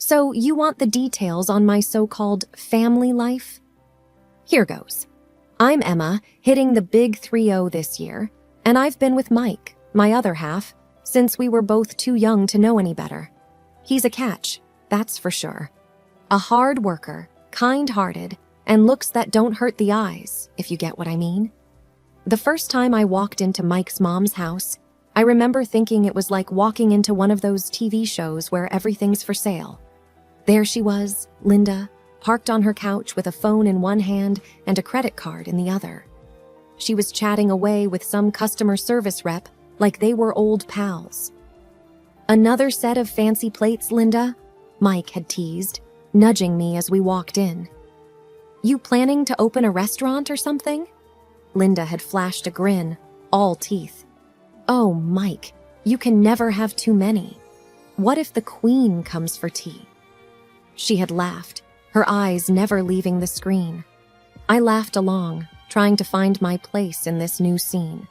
So you want the details on my so-called family life? Here goes. I'm Emma, hitting the big 3-0 this year, and I've been with Mike, my other half, since we were both too young to know any better. He's a catch, that's for sure. A hard worker, kind-hearted, and looks that don't hurt the eyes, if you get what I mean. The first time I walked into Mike's mom's house, I remember thinking it was like walking into one of those TV shows where everything's for sale. There she was, Linda, parked on her couch with a phone in one hand and a credit card in the other. She was chatting away with some customer service rep like they were old pals. "Another set of fancy plates, Linda?" Mike had teased, nudging me as we walked in. "You planning to open a restaurant or something?" Linda had flashed a grin, all teeth. "Oh, Mike, you can never have too many. What if the queen comes for tea?" She had laughed, her eyes never leaving the screen. I laughed along, trying to find my place in this new scene.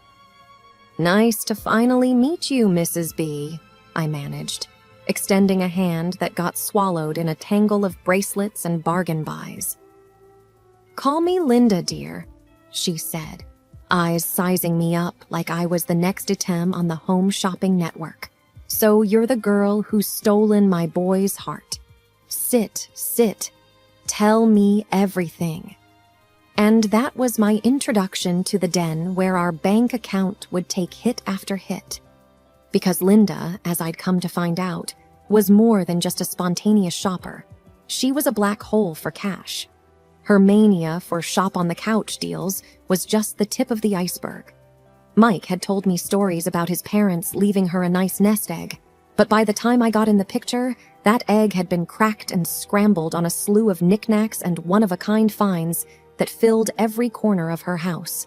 "Nice to finally meet you, Mrs. B," I managed, extending a hand that got swallowed in a tangle of bracelets and bargain buys. "Call me Linda, dear," she said, eyes sizing me up like I was the next item on the Home Shopping Network. "So you're the girl who's stolen my boy's heart. Sit, sit. Tell me everything." And that was my introduction to the den where our bank account would take hit after hit. Because Linda, as I'd come to find out, was more than just a spontaneous shopper. She was a black hole for cash. Her mania for shop-on-the-couch deals was just the tip of the iceberg. Mike had told me stories about his parents leaving her a nice nest egg, but by the time I got in the picture, that egg had been cracked and scrambled on a slew of knickknacks and one-of-a-kind finds that filled every corner of her house.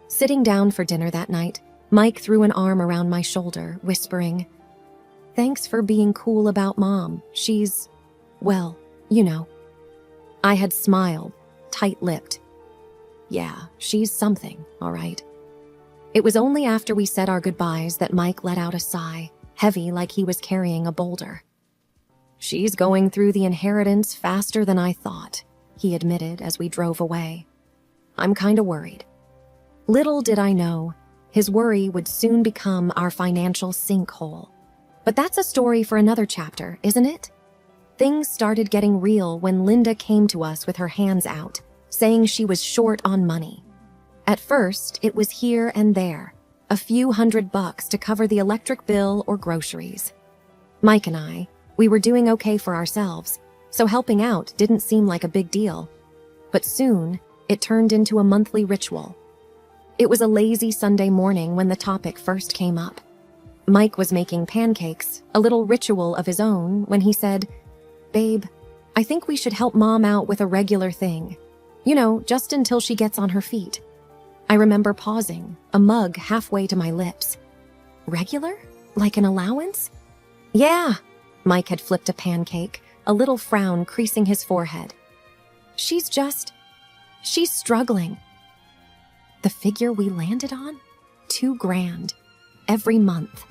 Sitting down for dinner that night, Mike threw an arm around my shoulder, whispering, "Thanks for being cool about Mom. She's, well, you know." I had smiled, tight-lipped. Yeah, she's something, all right. It was only after we said our goodbyes that Mike let out a sigh, heavy like he was carrying a boulder. "She's going through the inheritance faster than I thought," he admitted as we drove away. "I'm kinda worried." Little did I know, his worry would soon become our financial sinkhole. But that's a story for another chapter, isn't it? Things started getting real when Linda came to us with her hands out, saying she was short on money. At first, it was here and there, a few $100 to cover the electric bill or groceries. Mike and I, we were doing okay for ourselves, so helping out didn't seem like a big deal. But soon, it turned into a monthly ritual. It was a lazy Sunday morning when the topic first came up. Mike was making pancakes, a little ritual of his own, when he said, "Babe, I think we should help Mom out with a regular thing. You know, just until she gets on her feet." I remember pausing, a mug halfway to my lips. "Regular? Like an allowance?" "Yeah." Mike had flipped a pancake, a little frown creasing his forehead. She's struggling." The figure we landed on? $2,000. Every month.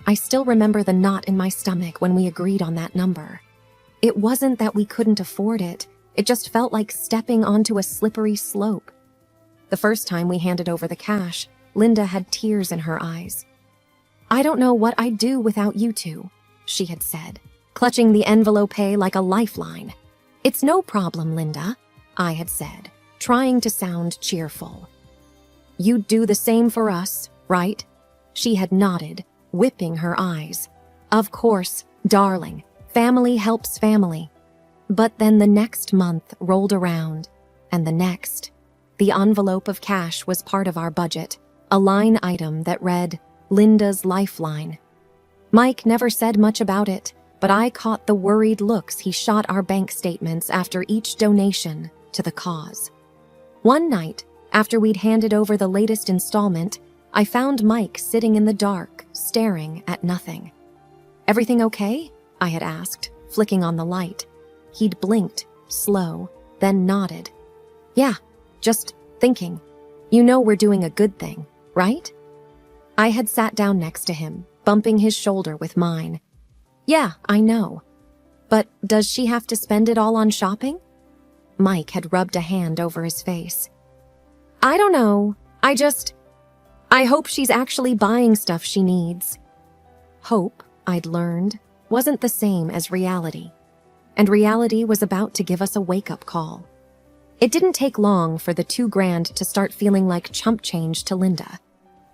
I still remember the knot in my stomach when we agreed on that number. It wasn't that we couldn't afford it, it just felt like stepping onto a slippery slope. The first time we handed over the cash, Linda had tears in her eyes. "I don't know what I'd do without you two," she had said, clutching the envelope like a lifeline. "It's no problem, Linda," I had said, trying to sound cheerful. "You'd do the same for us, right?" She had nodded, whipping her eyes. "Of course, darling. Family helps family." But then the next month rolled around, and the next. The envelope of cash was part of our budget, a line item that read, "Linda's Lifeline." Mike never said much about it, but I caught the worried looks he shot our bank statements after each donation to the cause. One night, after we'd handed over the latest installment, I found Mike sitting in the dark, staring at nothing. "Everything okay?" I had asked, flicking on the light. He'd blinked, slow, then nodded. "Yeah, just thinking. You know we're doing a good thing, right?" I had sat down next to him, bumping his shoulder with mine. "Yeah, I know." But does she have to spend it all on shopping? Mike had rubbed a hand over his face. I don't know. I hope she's actually buying stuff she needs. Hope, I'd learned, wasn't the same as reality. And reality was about to give us a wake-up call. It didn't take long for the $2,000 to start feeling like chump change to Linda.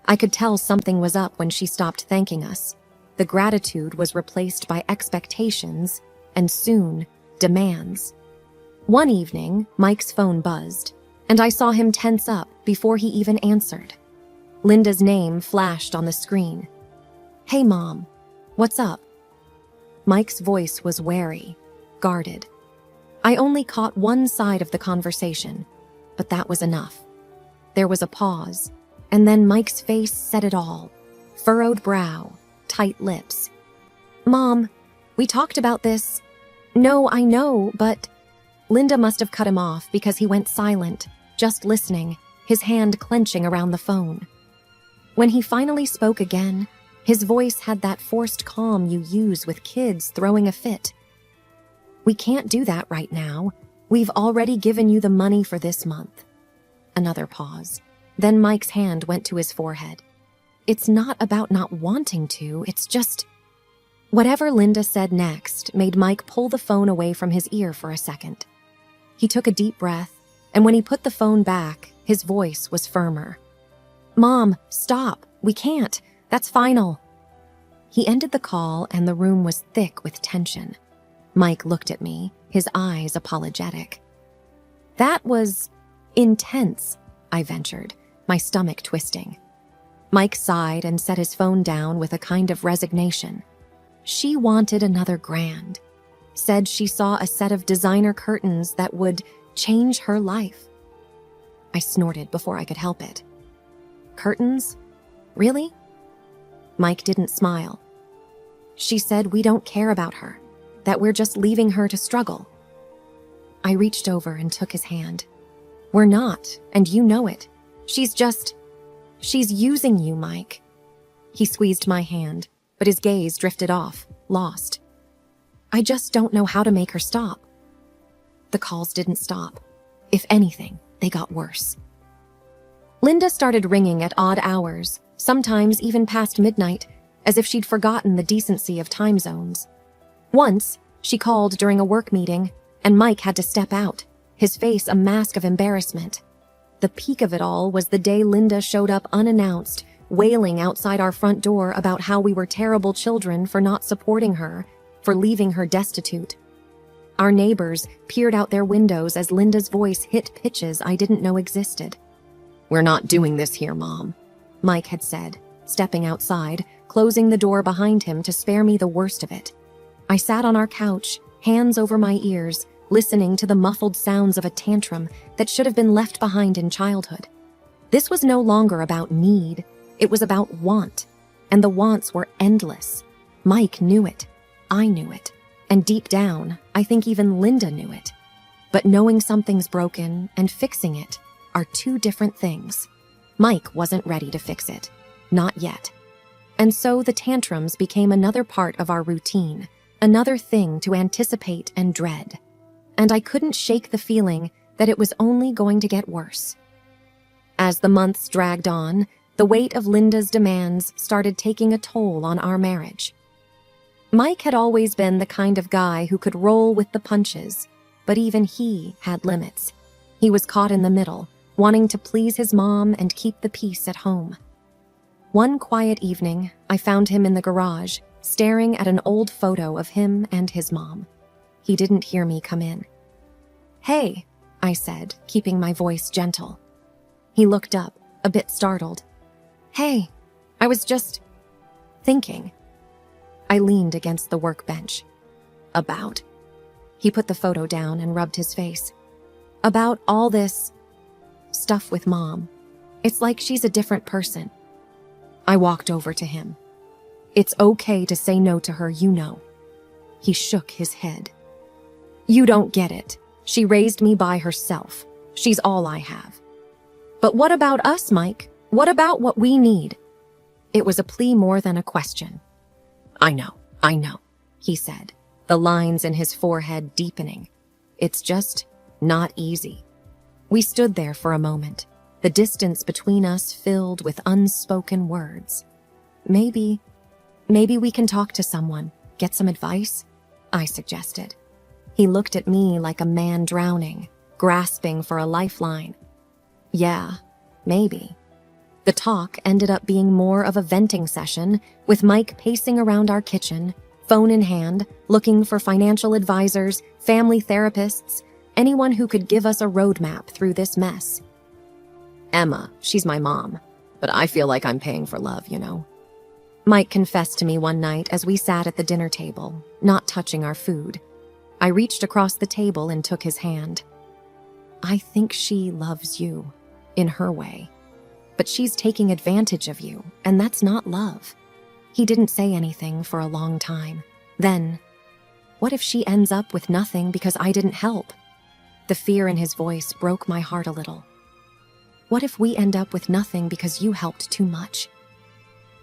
I could tell something was up when she stopped thanking us. The gratitude was replaced by expectations, and soon, demands. One evening, Mike's phone buzzed, and I saw him tense up before he even answered. Linda's name flashed on the screen. Hey, Mom, what's up? Mike's voice was wary, guarded. I only caught one side of the conversation, but that was enough. There was a pause, and then Mike's face said it all. Furrowed brow, tight lips. Mom, we talked about this. No, I know, but... Linda must have cut him off because he went silent, just listening, his hand clenching around the phone. When he finally spoke again, his voice had that forced calm you use with kids throwing a fit. We can't do that right now. We've already given you the money for this month. Another pause. Then Mike's hand went to his forehead. It's not about not wanting to, it's just... Whatever Linda said next made Mike pull the phone away from his ear for a second. He took a deep breath, and when he put the phone back, his voice was firmer. Mom, stop. We can't. That's final. He ended the call, and the room was thick with tension. Mike looked at me, his eyes apologetic. That was intense, I ventured, my stomach twisting. Mike sighed and set his phone down with a kind of resignation. She wanted another $1,000. Said she saw a set of designer curtains that would change her life. I snorted before I could help it. Curtains? Really? Mike didn't smile. She said we don't care about her, that we're just leaving her to struggle. I reached over and took his hand. We're not, and you know it. She's using you, Mike. He squeezed my hand, but his gaze drifted off, lost. I just don't know how to make her stop. The calls didn't stop. If anything, they got worse. Linda started ringing at odd hours, sometimes even past midnight, as if she'd forgotten the decency of time zones. Once, she called during a work meeting, and Mike had to step out, his face a mask of embarrassment. The peak of it all was the day Linda showed up unannounced, wailing outside our front door about how we were terrible children for not supporting her, for leaving her destitute. Our neighbors peered out their windows as Linda's voice hit pitches I didn't know existed. We're not doing this here, Mom, Mike had said, stepping outside, closing the door behind him to spare me the worst of it. I sat on our couch, hands over my ears, listening to the muffled sounds of a tantrum that should have been left behind in childhood. This was no longer about need, it was about want, and the wants were endless. Mike knew it. I knew it, and deep down, I think even Linda knew it. But knowing something's broken and fixing it are two different things. Mike wasn't ready to fix it, not yet. And so the tantrums became another part of our routine, another thing to anticipate and dread. And I couldn't shake the feeling that it was only going to get worse. As the months dragged on, the weight of Linda's demands started taking a toll on our marriage. Mike had always been the kind of guy who could roll with the punches, but even he had limits. He was caught in the middle, wanting to please his mom and keep the peace at home. One quiet evening, I found him in the garage, staring at an old photo of him and his mom. He didn't hear me come in. Hey, I said, keeping my voice gentle. He looked up, a bit startled. Hey, I was just thinking. I leaned against the workbench. About? He put the photo down and rubbed his face. About all this stuff with Mom. It's like she's a different person. I walked over to him. It's okay to say no to her, you know. He shook his head. You don't get it. She raised me by herself. She's all I have. But what about us, Mike? What about what we need? It was a plea more than a question. I know, he said, the lines in his forehead deepening. It's just not easy. We stood there for a moment, the distance between us filled with unspoken words. Maybe we can talk to someone, get some advice, I suggested. He looked at me like a man drowning, grasping for a lifeline. Yeah, maybe. The talk ended up being more of a venting session, with Mike pacing around our kitchen, phone in hand, looking for financial advisors, family therapists, anyone who could give us a roadmap through this mess. Emma, she's my mom, but I feel like I'm paying for love, you know? Mike confessed to me one night as we sat at the dinner table, not touching our food. I reached across the table and took his hand. I think she loves you, in her way. But she's taking advantage of you, and that's not love. He didn't say anything for a long time. Then, what if she ends up with nothing because I didn't help? The fear in his voice broke my heart a little. What if we end up with nothing because you helped too much?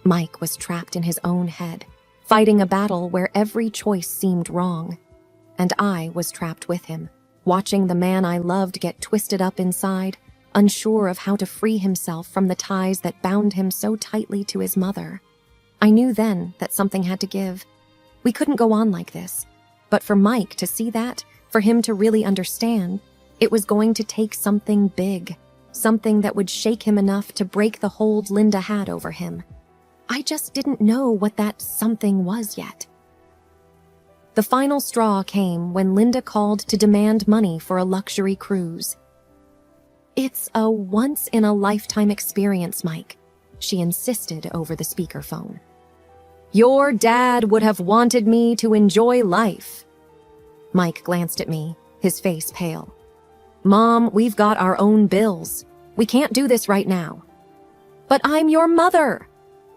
Mike was trapped in his own head, fighting a battle where every choice seemed wrong. And I was trapped with him, watching the man I loved get twisted up inside, unsure of how to free himself from the ties that bound him so tightly to his mother. I knew then that something had to give. We couldn't go on like this. But for Mike to see that, for him to really understand, it was going to take something big, something that would shake him enough to break the hold Linda had over him. I just didn't know what that something was yet. The final straw came when Linda called to demand money for a luxury cruise. It's a once-in-a-lifetime experience, Mike, she insisted over the speakerphone. Your dad would have wanted me to enjoy life. Mike glanced at me, his face pale. Mom, we've got our own bills. We can't do this right now. But I'm your mother,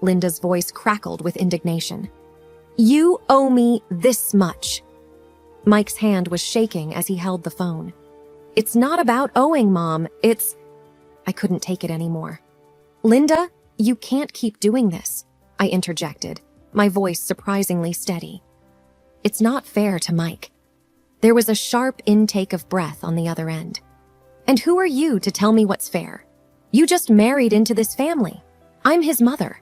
Linda's voice crackled with indignation. You owe me this much. Mike's hand was shaking as he held the phone. It's not about owing, Mom. I couldn't take it anymore. Linda, you can't keep doing this, I interjected, my voice surprisingly steady. It's not fair to Mike. There was a sharp intake of breath on the other end. And who are you to tell me what's fair? You just married into this family. I'm his mother.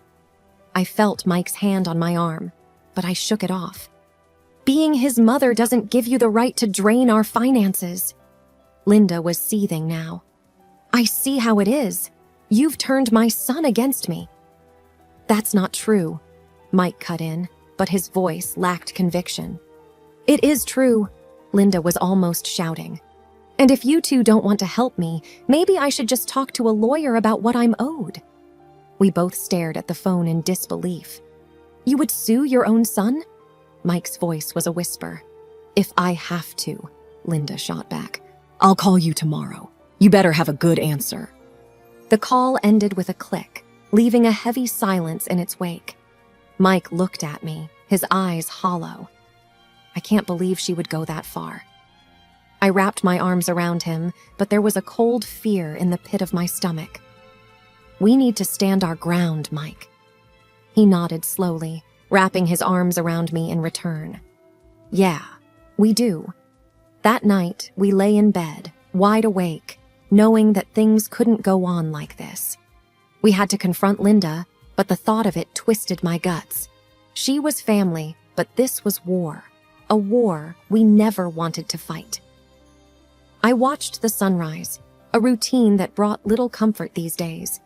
I felt Mike's hand on my arm, but I shook it off. Being his mother doesn't give you the right to drain our finances. Linda was seething now. I see how it is. You've turned my son against me. That's not true, Mike cut in, but his voice lacked conviction. It is true, Linda was almost shouting. And if you two don't want to help me, maybe I should just talk to a lawyer about what I'm owed. We both stared at the phone in disbelief. You would sue your own son? Mike's voice was a whisper. If I have to, Linda shot back. I'll call you tomorrow. You better have a good answer. The call ended with a click, leaving a heavy silence in its wake. Mike looked at me, his eyes hollow. I can't believe she would go that far. I wrapped my arms around him, but there was a cold fear in the pit of my stomach. We need to stand our ground, Mike. He nodded slowly, wrapping his arms around me in return. Yeah, we do. That night, we lay in bed, wide awake, knowing that things couldn't go on like this. We had to confront Linda, but the thought of it twisted my guts. She was family, but this was war. A war we never wanted to fight. I watched the sunrise, a routine that brought little comfort these days.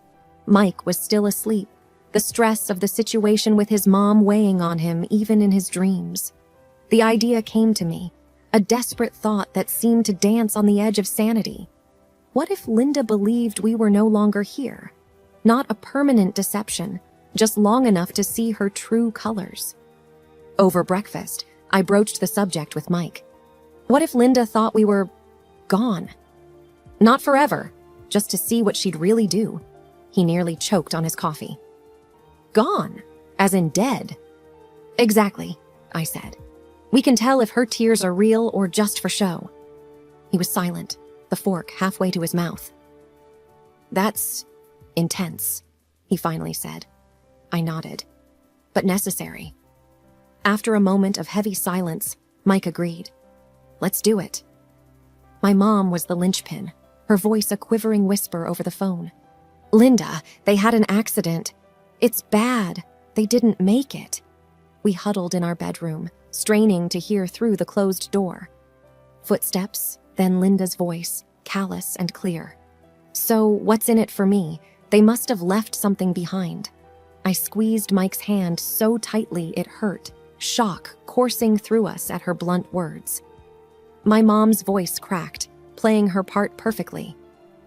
Mike was still asleep, the stress of the situation with his mom weighing on him even in his dreams. The idea came to me, a desperate thought that seemed to dance on the edge of sanity. What if Linda believed we were no longer here? Not a permanent deception, just long enough to see her true colors. Over breakfast, I broached the subject with Mike. What if Linda thought we were gone? Not forever, just to see what she'd really do. He nearly choked on his coffee. Gone, as in dead. Exactly, I said. We can tell if her tears are real or just for show. He was silent, the fork halfway to his mouth. That's intense, he finally said. I nodded. But necessary. After a moment of heavy silence, Mike agreed. Let's do it. My mom was the linchpin, her voice a quivering whisper over the phone. Linda, they had an accident. It's bad. They didn't make it. We huddled in our bedroom, straining to hear through the closed door. Footsteps, then Linda's voice, callous and clear. So, what's in it for me? They must have left something behind. I squeezed Mike's hand so tightly it hurt, shock coursing through us at her blunt words. My mom's voice cracked, playing her part perfectly.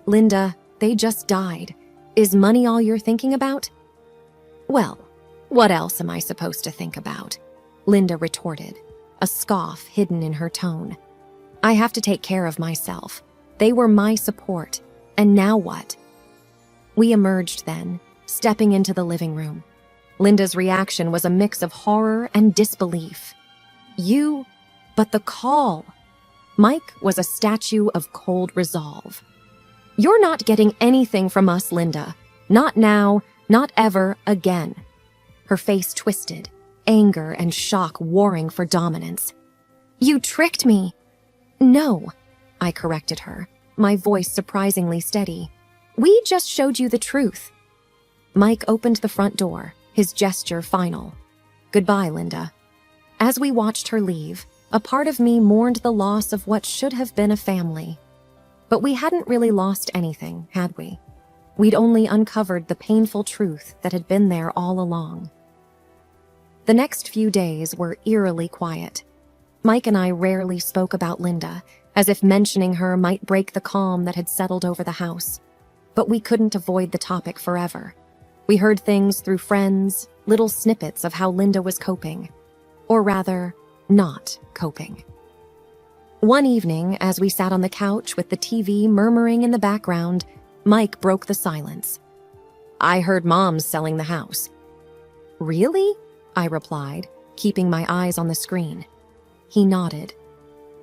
Linda, they just died. Is money all you're thinking about? Well, what else am I supposed to think about? Linda retorted, a scoff hidden in her tone. I have to take care of myself. They were my support. And now what? We emerged then, stepping into the living room. Linda's reaction was a mix of horror and disbelief. But the call. Mike was a statue of cold resolve. You're not getting anything from us, Linda. Not now, not ever again. Her face twisted, anger and shock warring for dominance. You tricked me. No, I corrected her, my voice surprisingly steady. We just showed you the truth. Mike opened the front door, his gesture final. Goodbye, Linda. As we watched her leave, a part of me mourned the loss of what should have been a family. But we hadn't really lost anything, had we? We'd only uncovered the painful truth that had been there all along. The next few days were eerily quiet. Mike and I rarely spoke about Linda, as if mentioning her might break the calm that had settled over the house. But we couldn't avoid the topic forever. We heard things through friends, little snippets of how Linda was coping. Or rather, not coping. One evening, as we sat on the couch with the TV murmuring in the background, Mike broke the silence. I heard Mom's selling the house. Really? I replied, keeping my eyes on the screen. He nodded.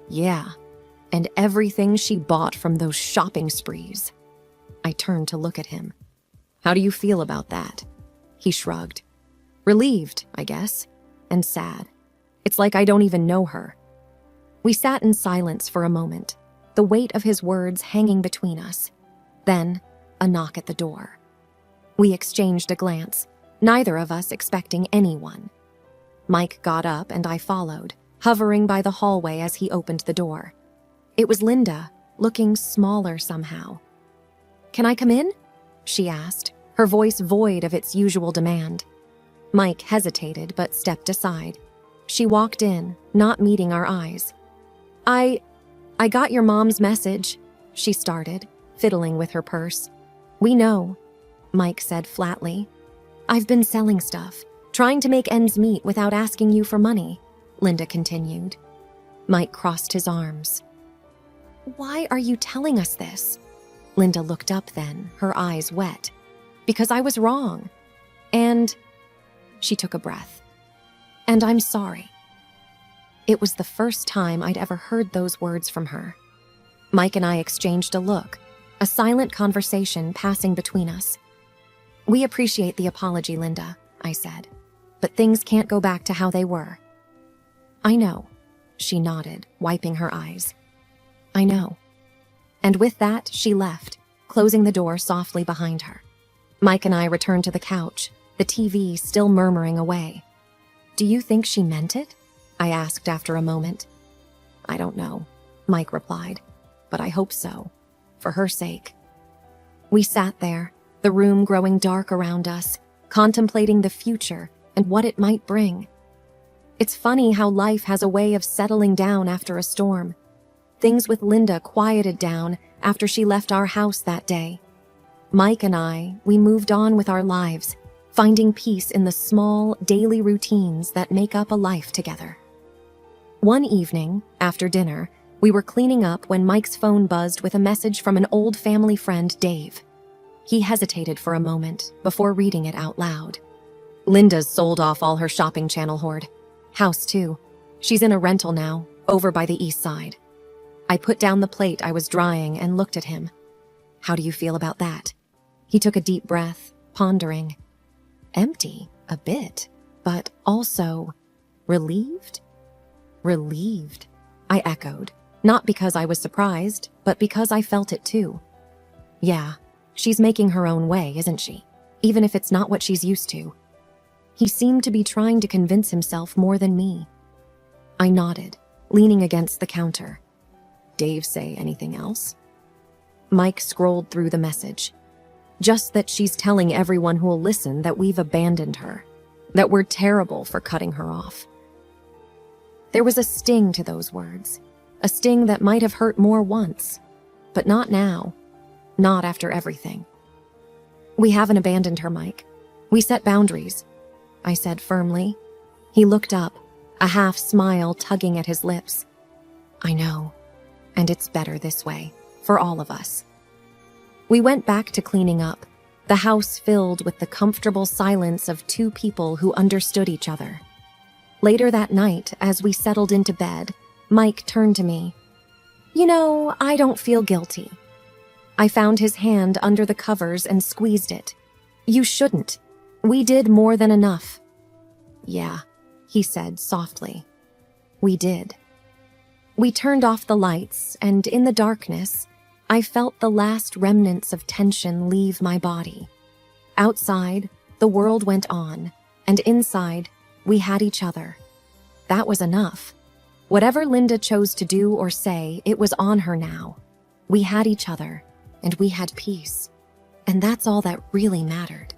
Yeah, and everything she bought from those shopping sprees. I turned to look at him. How do you feel about that? He shrugged. Relieved, I guess, and sad. It's like I don't even know her. We sat in silence for a moment, the weight of his words hanging between us. Then, a knock at the door. We exchanged a glance, neither of us expecting anyone. Mike got up and I followed, hovering by the hallway as he opened the door. It was Linda, looking smaller somehow. Can I come in? She asked, her voice void of its usual demand. Mike hesitated but stepped aside. She walked in, not meeting our eyes. I got your mom's message, she started, fiddling with her purse. We know, Mike said flatly. I've been selling stuff, trying to make ends meet without asking you for money, Linda continued. Mike crossed his arms. Why are you telling us this? Linda looked up then, her eyes wet. Because I was wrong. And she took a breath. And I'm sorry. It was the first time I'd ever heard those words from her. Mike and I exchanged a look, a silent conversation passing between us. We appreciate the apology, Linda, I said, but things can't go back to how they were. I know, she nodded, wiping her eyes. I know. And with that, she left, closing the door softly behind her. Mike and I returned to the couch, the TV still murmuring away. Do you think she meant it? I asked after a moment. I don't know, Mike replied, but I hope so, for her sake. We sat there, the room growing dark around us, contemplating the future and what it might bring. It's funny how life has a way of settling down after a storm. Things with Linda quieted down after she left our house that day. Mike and I, we moved on with our lives, finding peace in the small, daily routines that make up a life together. One evening, after dinner, we were cleaning up when Mike's phone buzzed with a message from an old family friend, Dave. He hesitated for a moment before reading it out loud. Linda's sold off all her shopping channel hoard. House, too. She's in a rental now, over by the east side. I put down the plate I was drying and looked at him. How do you feel about that? He took a deep breath, pondering. Empty, a bit, but also relieved? Relieved, I echoed, not because I was surprised, but because I felt it too. Yeah, she's making her own way, isn't she? Even if it's not what she's used to. He seemed to be trying to convince himself more than me. I nodded, leaning against the counter. Dave say anything else? Mike scrolled through the message. Just that she's telling everyone who'll listen that we've abandoned her, that we're terrible for cutting her off. There was a sting to those words, a sting that might have hurt more once, but not now, not after everything. We haven't abandoned her, Mike. We set boundaries, I said firmly. He looked up, a half smile tugging at his lips. I know, and it's better this way, for all of us. We went back to cleaning up, the house filled with the comfortable silence of two people who understood each other. Later that night, as we settled into bed, Mike turned to me. You know, I don't feel guilty. I found his hand under the covers and squeezed it. You shouldn't. We did more than enough. Yeah, he said softly. We did. We turned off the lights, and in the darkness, I felt the last remnants of tension leave my body. Outside, the world went on, and inside, we had each other. That was enough. Whatever Linda chose to do or say, it was on her now. We had each other, and we had peace. And that's all that really mattered.